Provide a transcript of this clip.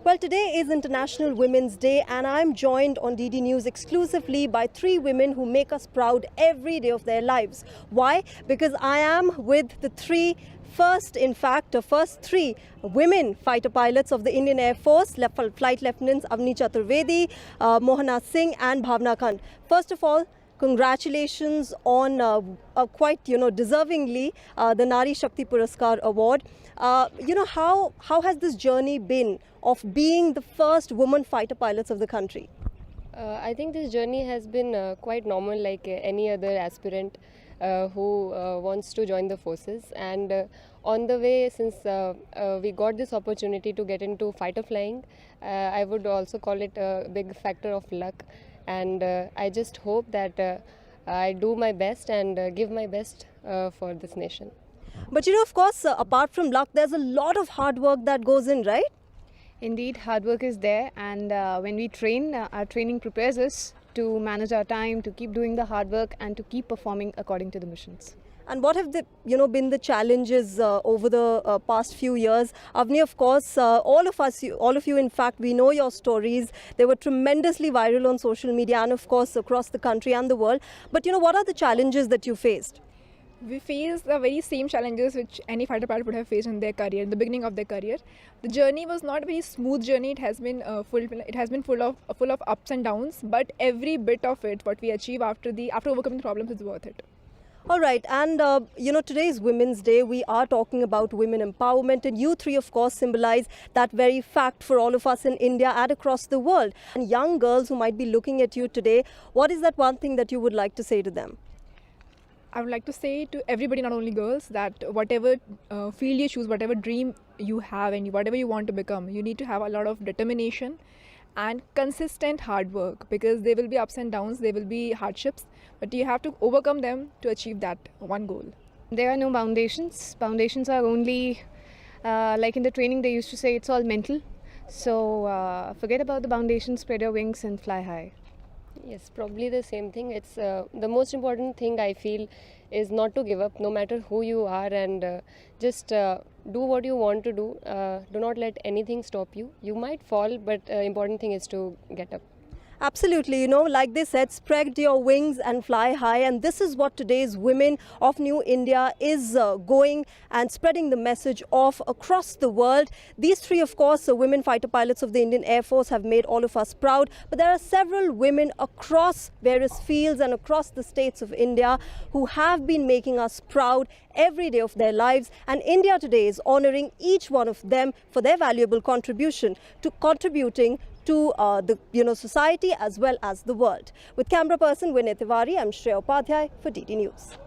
Well, today is International Women's Day, and I'm joined on DD News exclusively by three women who make us proud every day of their lives. Why? Because I am with the first three women fighter pilots of the Indian Air Force, Flight Lieutenants Avni Chaturvedi, Mohana Singh and Bhavna Kant. First of all, congratulations on quite deservingly the Nari Shakti Puraskar Award. How has this journey been of being the first woman fighter pilots of the country? I think this journey has been quite normal, like any other aspirant who wants to join the forces. And on the way, since we got this opportunity to get into fighter flying, I would also call it a big factor of luck. And I just hope that I do my best and give my best for this nation. But of course, apart from luck, there's a lot of hard work that goes in, right? Indeed, hard work is there, and when we train, our training prepares us to manage our time, to keep doing the hard work, and to keep performing according to the missions. And what have been the challenges over the past few years? Avni, of course, all of you, in fact, we know your stories. They were tremendously viral on social media and, of course, across the country and the world. But, what are the challenges that you faced? We faced the very same challenges which any fighter pilot would have faced in their career, in the beginning of their career. The journey was not a very smooth journey. It has been full of ups and downs. But every bit of it, what we achieve after overcoming the problems, is worth it. All right, and today is Women's Day. We are talking about women empowerment, and you three, of course, symbolize that very fact for all of us in India and across the world. And young girls who might be looking at you today, what is that one thing that you would like to say to them? I would like to say to everybody, not only girls, that whatever field you choose, whatever dream you have and whatever you want to become, you need to have a lot of determination and consistent hard work, because there will be ups and downs, there will be hardships, but you have to overcome them to achieve that one goal. There are no foundations. Foundations are only, like in the training they used to say, it's all mental. So forget about the foundations, spread your wings and fly high. Yes, probably the same thing. It's the most important thing I feel is not to give up, no matter who you are, and just do what you want to do. Do not let anything stop you. You might fall, but important thing is to get up. Absolutely, like they said, spread your wings and fly high. And this is what today's Women of New India is going and spreading the message of across the world. These three, of course, women fighter pilots of the Indian Air Force have made all of us proud. But there are several women across various fields and across the states of India who have been making us proud every day of their lives. And India today is honoring each one of them for their valuable contribution to contributing to the society as well as the world. With camera person Vinay Tiwari, I'm Shreya Upadhyay for DD News.